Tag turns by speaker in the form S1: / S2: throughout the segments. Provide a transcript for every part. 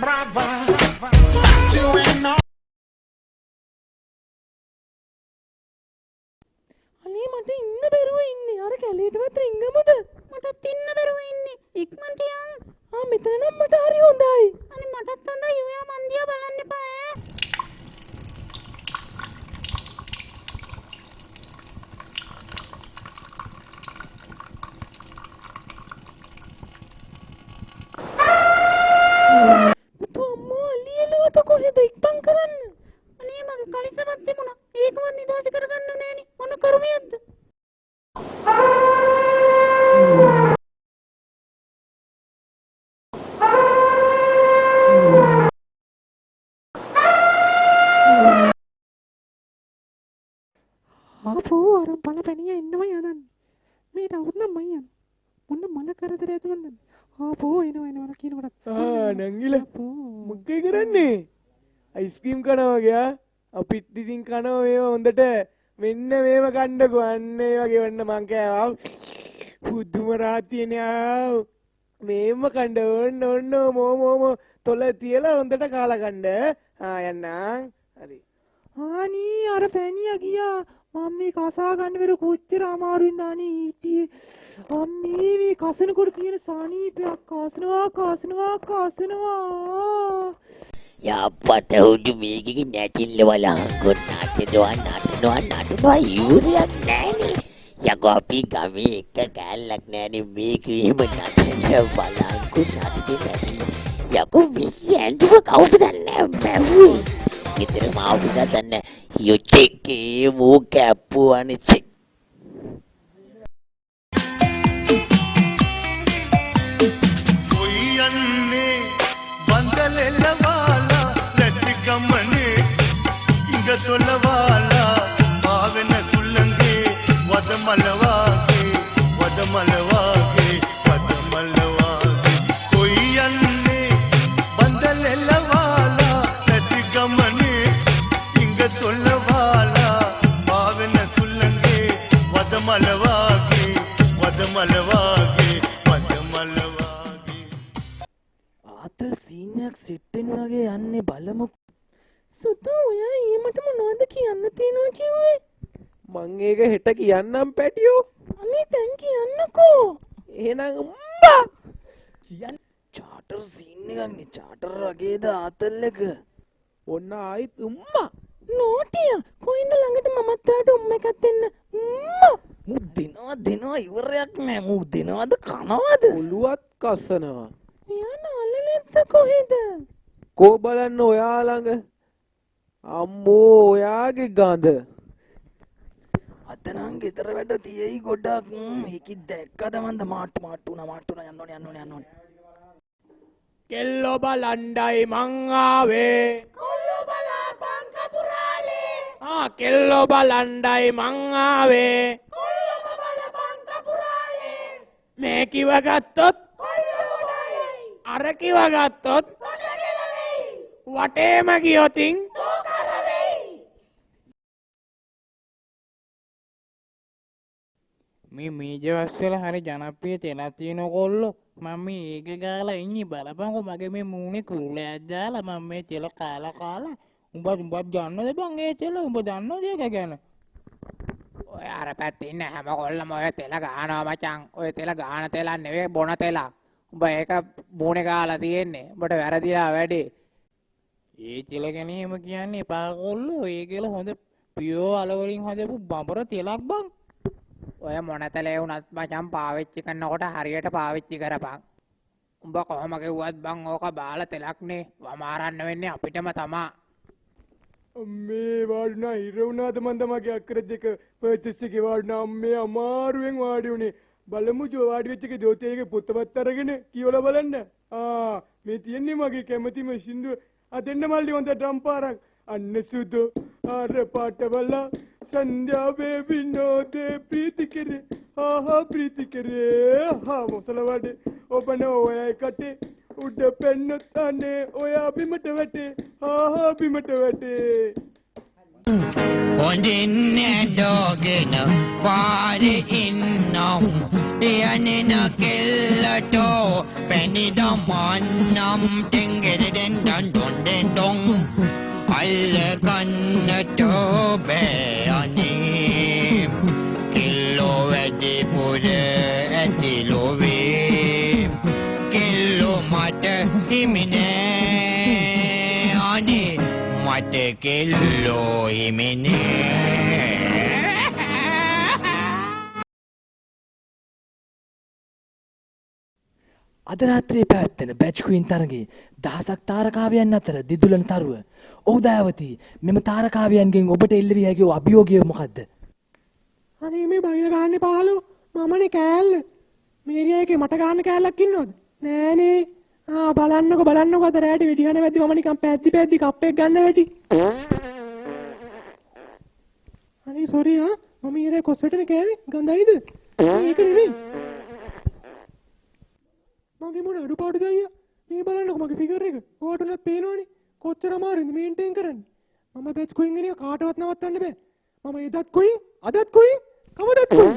S1: brava. Got you in all.
S2: අනේ මට ඉන්න බැරුව ඉන්නේ. අර කැලේටවත් රිංගමුද? මටත් ඉන්න බැරුව ඉන්නේ. ඉක්මනට යන්න. මෙතන නම් මට හරි හොඳයි. අනේ මටත් හොඳයි. ඔයා මන් දිහා බලන්න එපා ඈ. අම්මා අලියලුවට කොහෙද ඉක්මන් කරන්න? අනේ මගේ කලිසමක් තිබුණා. ඒකවත් නිදාස කරගන්න නෑනේ. මොන කරුමියක්ද? ආපෝ අර බලපැණිය එන්නවා යනන්. මේ රවුම් නම් මයන්. මොන මල කරදරයක්ද මන්ද? ආපෝ එනවා කියනකොටත්.
S3: නංගිලා මොකේ කරන්නේ? අයිස්ක්‍රීම් කනවා ගියා. අපිත් ඉතින් කනවා මේව හොඳට මෙන්න මේව කන්නකෝ. අන්න ඒ වගේ වන්න මං කෑවා. පුදුම රාතියනේ. මේම කන්න ඕන්න මොමෝ තොල තියලා හොඳට කාලා කන්න. යන්නම්. හරි.
S2: ආනී අර පැණිය ගියා. මම මේ කසා ගන්න වෙර කොච්චර අමාරුවෙන්ද අනේ හිටියේ. අම්මේ මේ කසනකොට තියෙන සානීපයක් කාසනවා.
S4: යප්පට උඩු මේකේ නැටිල්ල වලංගොත් නටනවා ඉවරයක් නෑනේ. යකෝ අපි ගමේ එක කැලලක් නෑනේ මේක එහෙම නටන බලංගොත් නැටිල්ල. යකෝ මේ ඇඳුම කවුද දන්නේ බැවුවේ. ගෙදර මාවුද දන්නේ යොච්චේ මෝ කැප්පුවානේ චෙක්.
S5: சொல்லவாலா பாவன சுல்லங்கே வதமலவாகே கொய்யன்னே பந்தலெல்லவாலா நதி கமனே இங்க சொல்லவாலா பாவன சுல்லங்கே வதமலவாகே
S3: ආත සීනයක් සෙට්ටෙන් වගේ යන්නේ බලමු.
S2: සුදු ඔයා ඊමට මොනවද කියන්න තියෙනවා කිව්වේ?
S3: මං ඒක හෙට කියන්නම් පැටියෝ.
S2: අනේ දැන් කියන්නකෝ.
S3: එහෙනම් උම්බා කියන්න. චාටර් සීන් එකක්නේ. චාටර් වගේද ආතල් එක. ඔන්න ආයිත් උම්මා.
S2: නෝටිය කොයින්ද ළඟට මමත් ඔයාට උම්ම එකක් දෙන්න. උම්මා.
S3: මු දෙනවා ඉවරයක් නෑ. මු දෙනවද කනවද? ඔළුවත් කස්සනවා.
S2: ඔයා නාලලෙද්ද කොහෙද?
S3: කෝ බලන්න ඔයා ළඟ. අම්මෝ ඔයාගේ ගඳ. අතනම් ගෙදර වැඩ තියෙයි ගොඩක්. මේකි දැක්කද මන්ද මාට්ටු යන්න ඕනේ. කෙල්ලෝ බලණ්ඩයි මං ආවේ. කොල්ලෝ බලාපන් කපුරාලේ. කෙල්ලෝ බලණ්ඩයි මං ආවේ. කොල්ලෝ බලපන් කපුරාලේ. මේ කිව ගත්තොත් කොල්ලෝ ගොඩයි. අර කිව ගත්තොත් කොට ගෙලවෙයි. වටේම ගියොතින්
S6: මේ මේජවස්සල හරි ජනප්‍රිය තෙලක් තියෙන කොල්ලෝ. මම මේ ඒක ගාලා ඉන්නේ බලපන්කො මගේ මේ මූණේ කුරුලයක් දාලා මම මේ තෙල කාලා උඹත් දන්නවද බං ඒ තෙල? උඹ දන්නවද ඒක ගැන? ඔය අර පැත්තේ ඉන්න හැම කොල්ලම ඔය තෙල ගහනවා මචං. ඔය තෙල ගහන තෙලක් නෙවෙයි බොන තෙලක්. උඹ ඒක මූණේ ගාලා තියෙන්නේ. උඹට වැරදිලා වැඩේ. ඒ තෙල ගැන එහෙම කියන්නේ එපා කොල්ලෝ. ඒ කියලා හොඳ පියෝ අලවලින් හදපු බඹර තෙලක් බං. ඔය මොන තලේ වුණත් මචං පාවිච්චි කරනකොට හරියට පාවිච්චි කරපන්. උඹ කොහොම කිව්වත් බං ඕක බාලා තෙලක්නේ. වමාරන්න වෙන්නේ අපිටම තමා.
S3: අම්මේ වාඩුණා හිර වුණාද මන්ද මගේ අක්කර දෙක පර්චේස් එකේ වාඩුණා. අම්මේ අමාරුවෙන් වාඩි උනේ. බලමු ජෝ වාඩි වෙච්ච එකේ දෝතේගේ පොතපත් අරගෙන කියවලා බලන්න. මේ තියන්නේ මගේ කැමතිම සින්දුව. දෙන්න මල්ලි හොඳ ඩ්‍රම් පාරක්. අන්න සුදු ආර පාටවල संध्या विनोदे प्रीति करे प्रीति करे मोसला वाडे ओपन ओया कटे उड पेन्न ताने ओया बिमट वटे बिमट वटे
S7: Ondinne dogena fare innam yanena kellato penida mannam tengere den ඩන් ඩොන් ඩෙන් ඩොන් අල්ල ගන්නට බෑ අනේ කිල්ලෝ වැඩිපුර ඇති ලෝවේ කිල්ලෝ මට හිමි නෑ අනේ මට කිල්ලෝ හිමි නෑ
S8: අද රාත්‍රියේ පැවැත්වෙන බැච් ක්වීන් තරගයේ දහසක් තාරකාවියන් අතර දිදුලන තරුව. ඔව් දයාවති මෙම තාරකාවියන්ගෙන් ඔබට එල්ල විය හැකි අභියෝගය මොකද්ද?
S3: අනේ මේ බයිලා ගන්න පාලෝ මමනේ කෑල්ල. මේරියාගේ මට ගන්න කෑල්ලක් ඉන්නවද? නෑනේ. බලන්නකෝ අද රැට වෙඩි ගන්න වැද්දි මම නිකන් පැද්දි කප් එක ගන්න වැටි. අනේ සෝරි මම ඊරේ කොස්සටනේ කෑවේ ගඳයිද? ඒක නෙමෙයි. මගේ මොන අඩුපාඩුද අයියා? මේ බලන්නකෝ මගේ ෆිගර් එක. ඔයාට උනත් පේනවනේ. කොච්චර අමාරුද මේන්ටේන් කරන්න. මම බෙච් ක්වීන් එක කාටවත් නවත්තන්න බෑ. මම එදත් ක්වීන්, අදත් ක්වීන්, කවදත් ක්වීන්.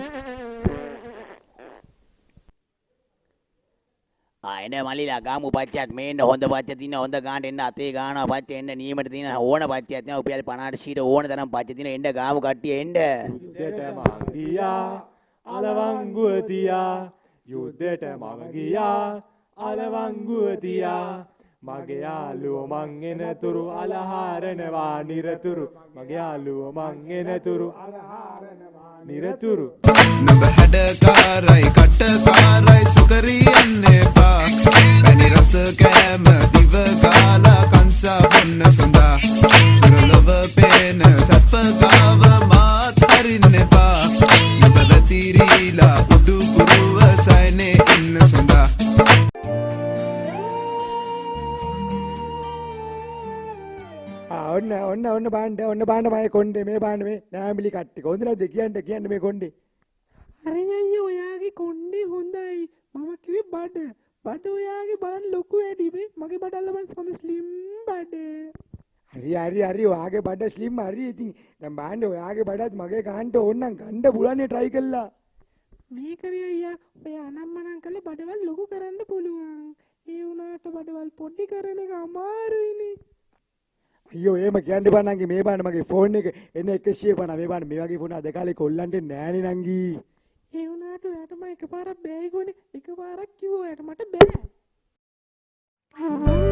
S4: ආයෙන මල්ලිලා ගාමු පච්චයක් මේන්න හොඳ පච්ච තියෙන හොඳ ගානට එන්න අතේ ගානවා පච්ච එන්න නියමට තියෙන ඕන පච්චයක් තියෙනවා උපියල් 50ට ශීර ඕන තරම් පච්ච තියෙන එන්න ගාමු කට්ටිය එන්න
S3: යුද්ධයට මං ගියා අලවංගුව තියා යුද්ධයට මං ගියා අලවංගුව තියා මගේ යාළුවෝ මං එනතුරු අලහාරනවා නිරතුරු මගේ යාළුවෝ මං එනතුරු අලහාරනවා නිරතුරු
S9: නුඹ හැඩකාරයි කටකාරයි සුකරියන්නේ පා පැණි රස කෑම දිව කාලා කංසා බොන්න සඳා සුරලොව පේන සප්පකාව මාත් හරින්න පා නුඹ වැතිරීලා උඩු කුරුව සයනේ ඉන්න සඳා
S3: ඔන්න බාන්න මගේ කොණ්ඩේ මේ බාන්න මේ නෑමිලි කට්ටිය කොහොමද නැද්ද කියන්න මේ කොණ්ඩේ
S2: අර අයියෝ ඔයාගේ කොණ්ඩේ හොඳයි මම කිව්වේ බඩ ඔයාගේ බලන්න ලොකු වැඩි මේ මගේ බඩල්ල මං සම ස්ලිම් බඩ
S3: හරි ඔයාගේ බඩ ස්ලිම් හරි ඉතින් දැන් බාන්න ඔයාගේ බඩත් මගේ ගහන්න ඕන නම් ගන්න පුළුවන් try කළා
S2: මේකනේ අයියා ඔය අනම්මනම් කළේ බඩවල් ලොකු කරන්න පුළුවන් ඒ වුණාට බඩවල් පොඩි කරන එක අමාරුයිනේ
S3: අයියෝ එහෙම කියන්න බෑ නංගි මේ බාන්න මගේ ෆෝන් එක එන 150 මේ බාන්න මේ වගේ ෆෝන් අද කාලේ කොල්ලන්ට නෑනේ නංගි
S2: ඒ වුණාට ඔයාට මම එකපාරක් බෑ ගෝනේ එකපාරක් කිව්වා ඔයාට මට බෑ